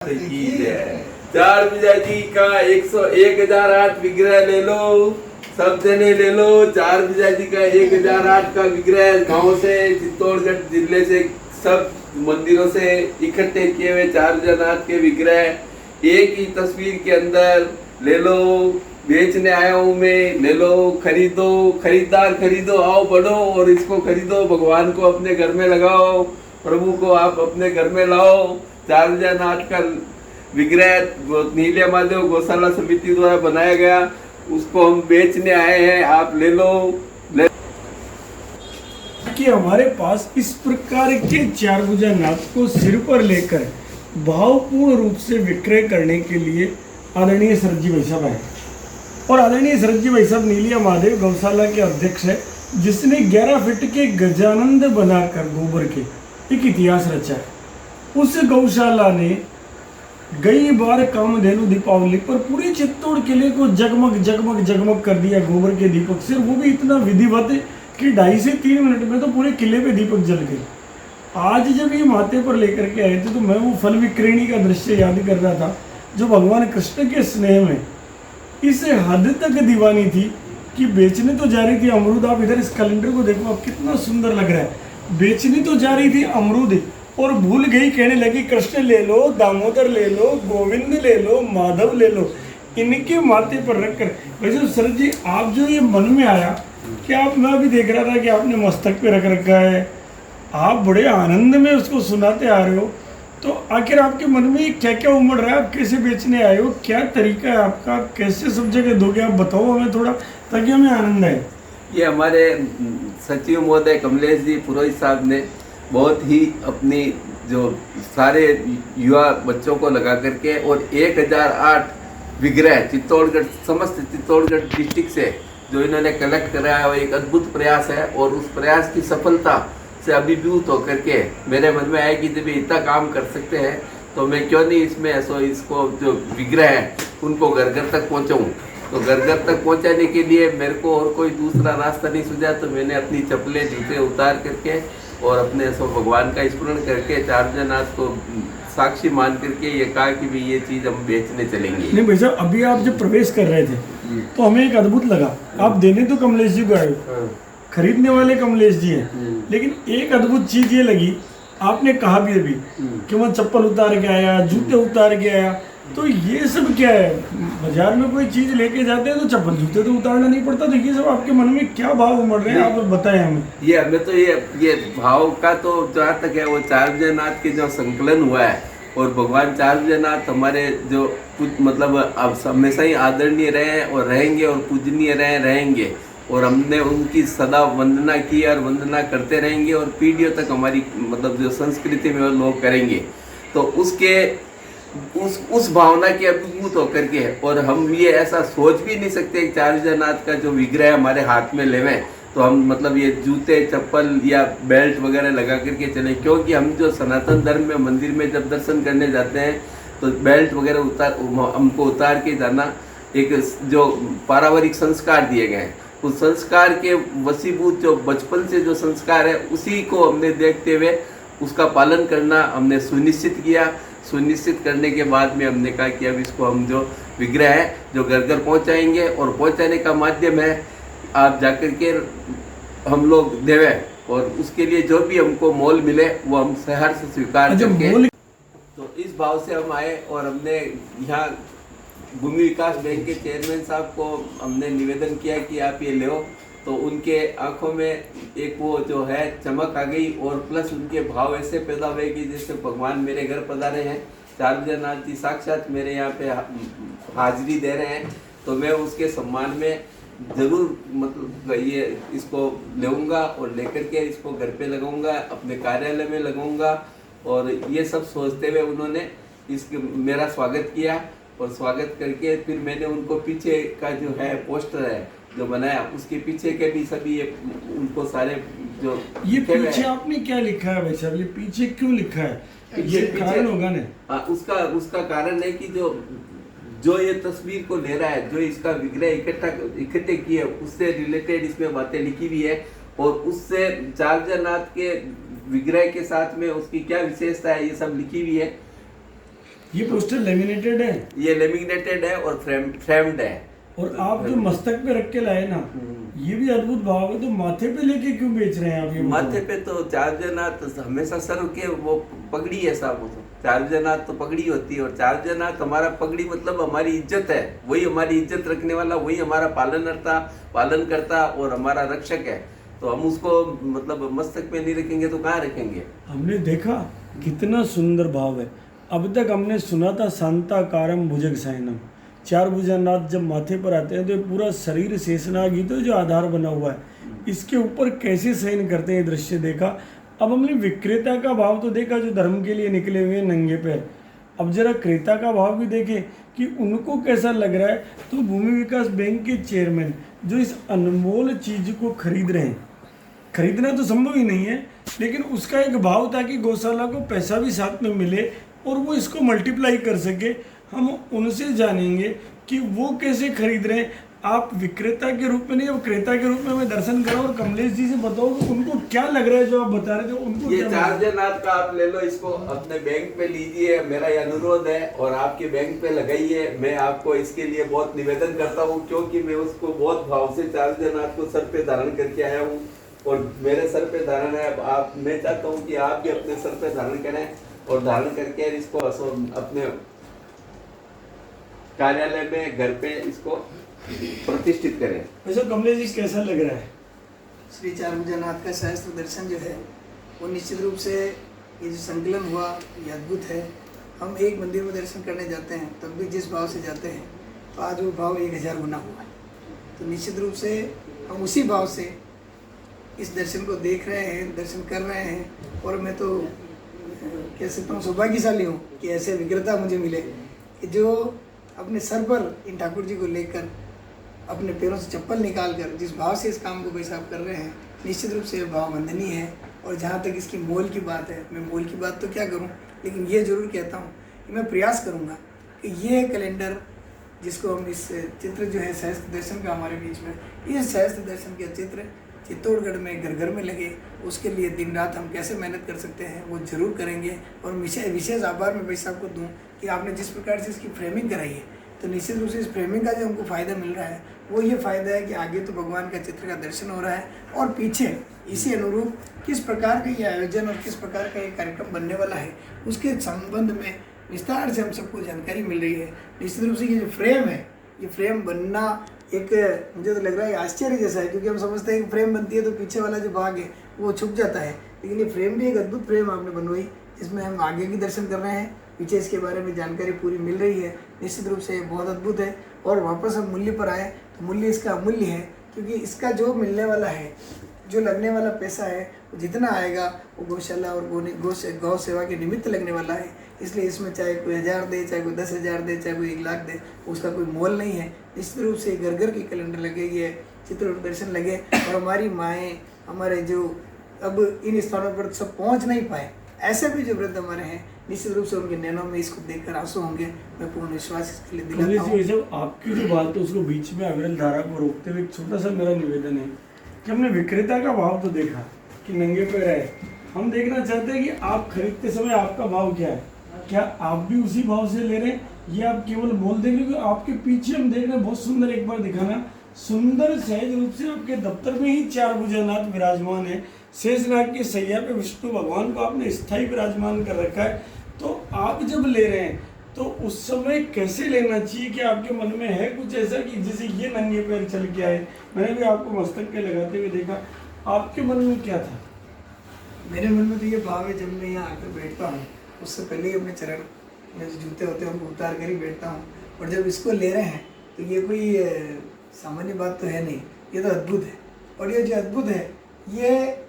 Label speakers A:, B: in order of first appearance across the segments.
A: की जय। चार भुजा जी का 101,008 विग्रह ले लो, सब जने ले लो। चार भुजा जी का 1,008 का विग्रह गांव से, चित्तौड़गढ़ जिले से, सब मंदिरों से इकट्ठे किए हुए चार भुजानाथ के विग्रह एक ही तस्वीर के अंदर ले लो। बेचने आया हूँ मैं, ले लो, खरीदो, खरीदार खरीदो, आओ बढ़ो और इसको खरीदो। भगवान को अपने घर में लगाओ, प्रभु को आप अपने घर में लाओ। चार भुजानाथ का विग्रह नीले महादेव गौशाला समिति द्वारा बनाया गया, उसको हम बेचने आए हैं, आप ले लो।
B: कि हमारे पास इस प्रकार के चार भुजानाथ को सिर पर लेकर भावपूर्ण रूप से विक्रय करने के लिए आदरणीय शरद जी भाई साहब आए। और आदरणीय शरद जी भाई साहब नीलिया महादेव गौशाला के अध्यक्ष है, जिसने 11 फीट के गजानंद बनाकर गोबर के एक इतिहास रचा है। उस गौशाला ने कई बार कामधेनु दीपावली पर पूरे चित्तौड़ किले को जगमग जगमग जगमग कर दिया गोबर के दीपक से। वो भी इतना विधिवत कि 2.5 से 3 मिनट में तो पूरे किले पे दीपक जल गए। आज जब ये माथे पर लेकर के आए थे तो मैं वो फल विक्रेणी का दृश्य याद कर रहा था, जो भगवान कृष्ण के स्नेह में इस हद तक दीवानी थी कि बेचने तो जा रही थी अमरूद। आप इधर इस कैलेंडर को देखो, आप कितना सुंदर लग रहा है। बेचने तो जा रही थी अमरूद और भूल गई, कहने लगी कृष्ण ले लो, दामोदर ले लो, गोविंद ले लो, माधव ले लो। इनके माथे पर रखकर वैसे शरद जी, आप जो ये मन में आया कि आप, मैं अभी देख रहा था कि आपने मस्तक पे रख रखा है, आप बड़े आनंद में उसको सुनाते आ रहे हो, तो आखिर आपके मन में क्या क्या उमड़ रहा है? आप कैसे बेचने आए हो, क्या तरीका है आपका, कैसे सब जगह दोगे? आप बताओ हमें थोड़ा, ताकि हमें आनंद आए।
A: ये हमारे सचिव महोदय कमलेश जी पुरोहित साहब ने बहुत ही अपनी जो सारे युवा बच्चों को लगा करके और 1,008 विग्रह चित्तौड़गढ़, समस्त चित्तौड़गढ़ डिस्ट्रिक्ट से जो इन्होंने कलेक्ट करा है, वो एक अद्भुत प्रयास है। और उस प्रयास की सफलता से अभिभूत होकर के मेरे मन में आया कि जब इतना काम कर सकते हैं तो मैं क्यों नहीं इसमें इसको जो विग्रह है उनको घर घर तक पहुँचाऊँ। तो घर घर तक पहुँचाने के लिए मेरे को और कोई दूसरा रास्ता नहीं सूझा, तो मैंने अपनी चप्पलें जूते उतार करके और अपने भगवान का स्मरण करके चार भुजानाथ को साक्षी मान करके ये कहा कि भी ये चीज़ हम बेचने चलेंगे।
B: नहीं भाई साहब, अभी आप जब प्रवेश कर रहे थे तो हमें एक अद्भुत लगा। आप देने तो कमलेश जी को आए, खरीदने वाले कमलेश जी हैं, लेकिन एक अद्भुत चीज ये लगी, आपने कहा भी अभी कि मैं चप्पल उतार के आया, जूते उतार के आया, तो ये सब क्या है? बाजार में कोई चीज लेके जाते हैं तो चप्पल जूते तो उतारना नहीं पड़ता, तो ये सब आपके मन में क्या भाव उमड़ रहे हैं, आप बताएं हमें।
A: ये हमें तो ये भाव का तो जहाँ तक है वो चार भुजानाथ के जो संकलन हुआ है, और भगवान चार भुजानाथ हमारे जो मतलब अब हमेशा ही आदरणीय रहे और रहेंगे और पूजनीय रहेंगे, और हमने उनकी सदा वंदना की और वंदना करते रहेंगे, और पीढ़ियों तक हमारी मतलब जो संस्कृति में वो लोग करेंगे। तो उसके उस भावना के अभिभूत होकर के, और हम ये ऐसा सोच भी नहीं सकते कि चार भुजानाथ का जो विग्रह हमारे हाथ में लेवें तो हम मतलब ये जूते चप्पल या बेल्ट वगैरह लगा करके चलें, क्योंकि हम जो सनातन धर्म में मंदिर में जब दर्शन करने जाते हैं तो बेल्ट वगैरह हमको उतार के जाना एक जो पारिवारिक संस्कार दिए गए हैं, उस संस्कार के वसीभूत जो बचपन से जो संस्कार है उसी को हमने देखते हुए उसका पालन करना हमने सुनिश्चित किया। सुनिश्चित करने के बाद में हमने कहा कि अब इसको हम जो विग्रह है जो घर घर पहुँचाएंगे, और पहुँचाने का माध्यम है आप जाकर के हम लोग देवे, और उसके लिए जो भी हमको मोल मिले वो हम सहर्ष से स्वीकार करके, तो इस भाव से हम आए। और हमने यहाँ भूमि विकास बैंक के चेयरमैन साहब को हमने निवेदन किया कि आप ये लो, तो उनके आंखों में एक वो जो है चमक आ गई, और प्लस उनके भाव ऐसे पैदा हुए कि जैसे भगवान मेरे घर पधारे हैं, चार भुजानाथ जी साक्षात मेरे यहाँ पे हाजिरी दे रहे हैं। तो मैं उसके सम्मान में जरूर मतलब ये इसको लूँगा और लेकर के इसको घर पे लगाऊंगा, अपने कार्यालय में लगाऊंगा। और ये सब सोचते हुए उन्होंने इसके मेरा स्वागत किया, और स्वागत करके फिर मैंने उनको पीछे का जो है पोस्टर है जो बनाया, उसके पीछे के भी सभी ये उनको सारे जो
B: ये पीछे आपने क्या लिखा है भाई साहब, ये पीछे क्यों लिखा है? ये कारण होगा ना?
A: उसका कारण है कि जो ये तस्वीर को ले रहा है, जो इसका विग्रह इकट्ठे किए, उससे रिलेटेड इसमें बातें लिखी हुई है, और उससे चार भुजानाथ के विग्रह के साथ में उसकी क्या विशेषता है ये सब लिखी हुई है।
B: ये पोस्टर लेमिनेटेड है
A: ये लेमिनेटेड है और फ्रेम्ड है।
B: और आप जो मस्तक पे रख के लाए ना, ये भी अद्भुत भाव है। तो माथे पे लेके क्यों बेच रहे हैं आप ये?
A: माथे पे तो चार जनात हमेशा सर के वो पगड़ी है साहब, वो तो चार जनात तो पगड़ी होती है, और चार जनात हमारा पगड़ी मतलब हमारी इज्जत है, वही हमारी इज्जत रखने वाला, वही हमारा पालन करता और हमारा रक्षक है। तो हम उसको मतलब मस्तक पे नहीं रखेंगे तो कहाँ रखेंगे?
B: हमने देखा कितना सुंदर भाव है। अब तक हमने सुना था शांताकारम भुजग शयनम, चार भुजानाथ जब माथे पर आते हैं तो ये पूरा शरीर शेषनाग ही तो जो आधार बना हुआ है, इसके ऊपर कैसे शयन करते हैं, ये दृश्य देखा। अब हमने विक्रेता का भाव तो देखा जो धर्म के लिए निकले हुए हैं नंगे पैर। अब जरा क्रेता का भाव भी देखें कि उनको कैसा लग रहा है। तो भूमि विकास बैंक के चेयरमैन जो इस अनमोल चीज को खरीद रहे हैं, खरीदना तो संभव ही नहीं है, लेकिन उसका एक भाव था कि गौशाला को पैसा भी साथ में मिले और वो इसको मल्टीप्लाई कर सके। हम उनसे जानेंगे कि वो कैसे खरीद रहे हैं। आप विक्रेता के रूप में नहीं, अब क्रेता के रूप में हमें दर्शन करो और कमलेश जी से बताओ कि उनको क्या लग रहा है जो आप बता रहे थे उनको।
A: ये चार जनात का आप ले लो, इसको अपने बैंक पे लीजिए, मेरा ये अनुरोध है, और आपके बैंक पे लगाइए। मैं आपको इसके लिए बहुत निवेदन करता हूँ, क्योंकि मैं उसको बहुत भाव से चार जनात को सर पे धारण करके आया हूँ और मेरे सर पे धारण है। आप, मैं चाहता हूँ कि आप भी अपने सर पे धारण करें और धारण करके इसको अपने कार्यालय में, घर पे इसको प्रतिष्ठित करें।
B: वैसे कमलेश जी कैसा लग रहा है?
C: श्री चार भुजानाथ का सहस्त्र दर्शन जो है वो निश्चित रूप से ये जो संकलन हुआ ये अद्भुत है। हम एक मंदिर में दर्शन करने जाते हैं तब भी जिस भाव से जाते हैं, तो आज वो भाव 1000 गुना हुआ है। तो निश्चित रूप से हम उसी भाव से इस दर्शन को देख रहे हैं, दर्शन कर रहे हैं। और मैं तो कह सकता हूँ सौभाग्यशाली हूँ कि ऐसे विक्रेता मुझे मिले कि जो अपने सर पर इन ठाकुर जी को लेकर अपने पैरों से चप्पल निकाल कर जिस भाव से इस काम को भाई साहब कर रहे हैं, निश्चित रूप से भाव वंदनीय है। और जहाँ तक इसकी मोल की बात है, मैं मोल की बात तो क्या करूँ, लेकिन ये जरूर कहता हूँ कि मैं प्रयास करूँगा कि ये कैलेंडर जिसको हम इस चित्र जो है सहस्त्र दर्शन का हमारे बीच में, इस सहस्त्र दर्शन के चित्र चित्तौड़गढ़ में घर घर में लगे, उसके लिए दिन रात हम कैसे मेहनत कर सकते हैं वो जरूर करेंगे। और विशेष आभार मैं भाई साहब को दूँ कि आपने जिस प्रकार से इसकी फ्रेमिंग कराई है, तो निश्चित रूप से इस फ्रेमिंग का जो हमको फ़ायदा मिल रहा है वो ये फ़ायदा है कि आगे तो भगवान का चित्र का दर्शन हो रहा है और पीछे इसी अनुरूप किस प्रकार का ये आयोजन और किस प्रकार का ये कार्यक्रम बनने वाला है उसके संबंध में विस्तार से हम सबको जानकारी मिल रही है। निश्चित रूप से ये जो फ्रेम है, ये फ्रेम बनना एक मुझे तो लग रहा है आश्चर्य जैसा है, क्योंकि हम समझते हैं कि फ्रेम बनती है तो पीछे वाला जो भाग है वो छुप जाता है, लेकिन ये फ्रेम भी एक अद्भुत फ्रेम आपने बनवाई जिसमें हम आगे की दर्शन कर रहे हैं, पीछे इसके बारे में जानकारी पूरी मिल रही है। निश्चित रूप से ये बहुत अद्भुत है। और वापस हम मूल्य पर आए तो मूल्य इसका अमूल्य है, क्योंकि इसका जो मिलने वाला है, जो लगने वाला पैसा है, वो जितना आएगा वो गौशाला और गौ सेवा के निमित्त लगने वाला है। इसलिए इसमें चाहे कोई 1000 दे, चाहे कोई 10,000 दे, चाहे कोई 1 लाख दे, उसका कोई मोल नहीं है। निश्चित रूप से घर घर की कैलेंडर लगे, ये चित्र दर्शन लगे और हमारी माएँ, हमारे जो अब इन स्थानों पर सब पहुँच नहीं पाए, ऐसे भी जो वृद्ध हमारे हैं, निश्चित रूप से उनके नैनों में इसको देखकर आंसू होंगे। मैं पूर्ण विश्वास इसके लिए दिलाता हूँ।
B: आपकी जो बात है उसको बीच में अविरल धारा को रोकते हुए एक छोटा सा मेरा निवेदन है कि हमने विक्रेता का भाव तो देखा कि नंगे पैर है, हम देखना चाहते हैं कि आप खरीदते समय आपका भाव क्या है, क्या आप भी उसी भाव से ले रहे हैं, ये आप केवल बोल देंगे? क्योंकि आपके पीछे हम देख रहे हैं बहुत सुंदर, एक बार दिखाना, सुंदर सहज रूप से आपके दफ्तर में ही चार भुजानाथ विराजमान है। शेषनाग की सैया पे विष्णु भगवान को आपने स्थायी विराजमान कर रखा है। तो आप जब ले रहे हैं तो उस समय कैसे लेना चाहिए? कि आपके मन में है कुछ ऐसा कि जैसे ये नंगे पैर चल के आए? मैंने भी आपको मस्तक पे लगाते हुए देखा, आपके मन में क्या था?
C: मेरे मन में तो ये भाव है, जब मैं यहाँ आकर बैठता हूँ उससे पहले ही अपने चरण में जो जूते होते हैं उनको उतार कर ही बैठता हूँ। और जब इसको ले रहे हैं तो ये कोई सामान्य बात तो है नहीं, ये तो अद्भुत है। और ये जो अद्भुत है, ये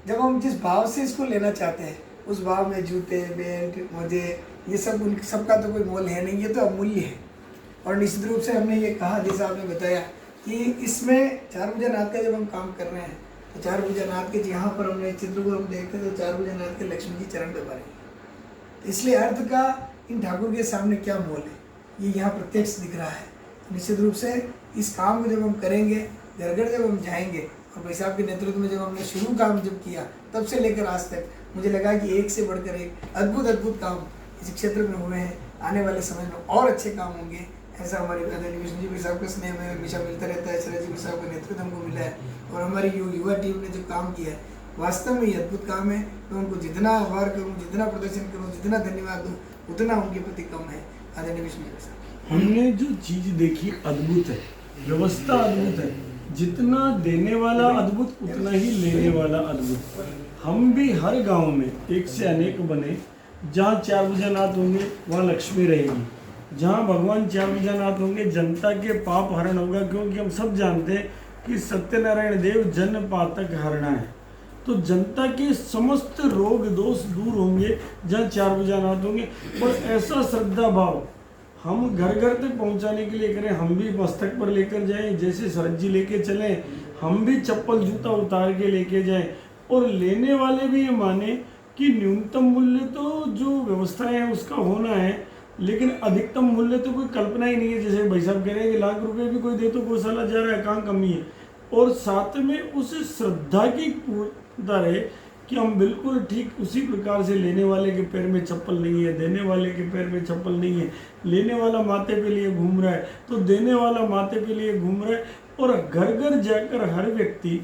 C: जब हम जिस भाव से इसको लेना चाहते हैं उस भाव में जूते, बेल्ट, मोजे, ये सब उन सबका तो कोई मोल है नहीं, ये तो अमूल्य है। और निश्चित रूप से हमने ये कहा, जैसा आपने बताया कि इसमें चार भुजानाथ का जब हम काम कर रहे हैं तो चार भुजानाथ के यहाँ पर हमने चित्र को हम देखते हैं तो चार भुजानाथ के लक्ष्मी जी चरण पे पड़े, इसलिए अर्थ का इन ठाकुर के सामने क्या मोल है ये यहाँ प्रत्यक्ष दिख रहा है। निश्चित रूप से इस काम को जब हम करेंगे, घर घर जब हम जाएंगे, और भाई साहब के नेतृत्व में जब हमने शुरू काम जब किया तब से लेकर आज तक मुझे लगा कि एक से बढ़कर एक अद्भुत काम इस क्षेत्र में हुए हैं। आने वाले समय में और अच्छे काम होंगे, ऐसा हमारे आदरणीय विष्णु जी भाई साहब का स्नेह में हमेशा मिलता रहता है। शरद जी साहब का नेतृत्व हमको मिला है और हमारी युवा टीम ने जो काम किया है वास्तव में ये अद्भुत काम है। मैं उनको जितना आभार करूँ, जितना प्रदर्शन करूँ, जितना धन्यवाद दूँ उतना उनके प्रति कम है। आदरणीय विष्णु जी साहब,
B: हमने जो चीज देखी अद्भुत है, व्यवस्था अद्भुत है। जितना देने वाला अद्भुत उतना ही लेने वाला अद्भुत। हम भी हर गांव में एक से अनेक बने। जहाँ चार भुजानाथ होंगे वहाँ लक्ष्मी रहेगी। जहाँ भगवान चार भुजानाथ होंगे जनता के पाप हरण होगा, क्योंकि हम सब जानते हैं कि सत्यनारायण देव जन पातक हरणा है। तो जनता के समस्त रोग दोष दूर होंगे जहाँ चार भुजानाथ होंगे। और ऐसा श्रद्धा भाव हम घर घर तक पहुंचाने के लिए करें। हम भी मस्तक पर लेकर जाएं, जैसे शरद जी लेके चलें, हम भी चप्पल जूता उतार के लेके जाएं। और लेने वाले भी ये माने कि न्यूनतम मूल्य तो जो व्यवस्थाएं हैं उसका होना है, लेकिन अधिकतम मूल्य तो कोई कल्पना ही नहीं है। जैसे भाई साहब कह रहे हैं कि लाख रुपए भी कोई दे तो गौशाला जा रहा है, कहाँ कमी है। और साथ में उस श्रद्धा की पूर्णता रहे कि हम बिल्कुल ठीक उसी प्रकार से लेने वाले के पैर में चप्पल नहीं है, देने वाले के पैर में चप्पल नहीं है। लेने वाला माथे पे लिए घूम रहा है तो देने वाला माथे पे लिए घूम रहा है। और घर घर जाकर हर व्यक्ति,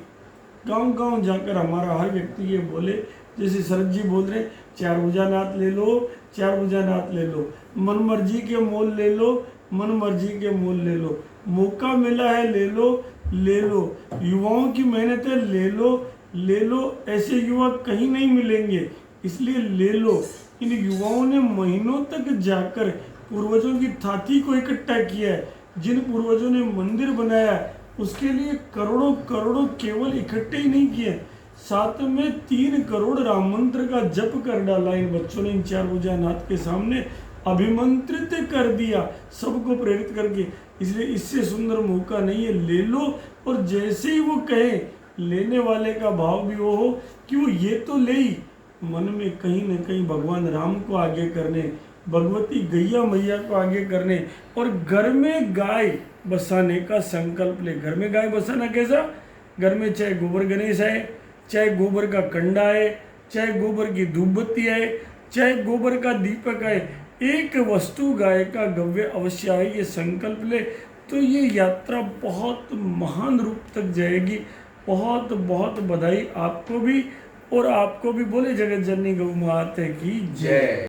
B: गांव गांव जाकर हमारा हर व्यक्ति ये बोले, जैसे शरद जी बोल रहे हैं, चार भुजानाथ ले लो, चार भुजानाथ ले लो, मन मर्जी के मोल ले लो, मन मर्जी के मोल ले लो, मौका मिला है ले लो, ले लो, युवाओं की मेहनत है ले लो, ले लो। ऐसे युवा कहीं नहीं मिलेंगे, इसलिए ले लो। इन युवाओं ने महीनों तक जाकर पूर्वजों की थाती को इकट्ठा किया है। जिन पूर्वजों ने मंदिर बनाया उसके लिए करोड़ों करोड़ों केवल इकट्ठे ही नहीं किए, साथ में 3 करोड़ राम मंत्र का जप कर डाला इन बच्चों ने। इन चार भुजानाथ के सामने अभिमंत्रित कर दिया सबको प्रेरित करके। इसलिए इससे सुंदर मौका नहीं है, ले लो। और जैसे ही वो कहे, लेने वाले का भाव भी वो हो कि वो ये तो ले ही, मन में कहीं ना कहीं भगवान राम को आगे करने, भगवती गैया मैया को आगे करने और घर में गाय बसाने का संकल्प ले। घर में गाय बसाना कैसा? घर में चाहे गोबर गणेश आए, चाहे गोबर का कंडा आए, चाहे गोबर की धूप बत्ती आए, चाहे गोबर का दीपक आए, एक वस्तु गाय का गव्य अवश्य आए, ये संकल्प ले तो ये यात्रा बहुत महान रूप तक जाएगी। बहुत बहुत बधाई आपको भी और आपको भी। बोले जगत जननी गौ माता की जय।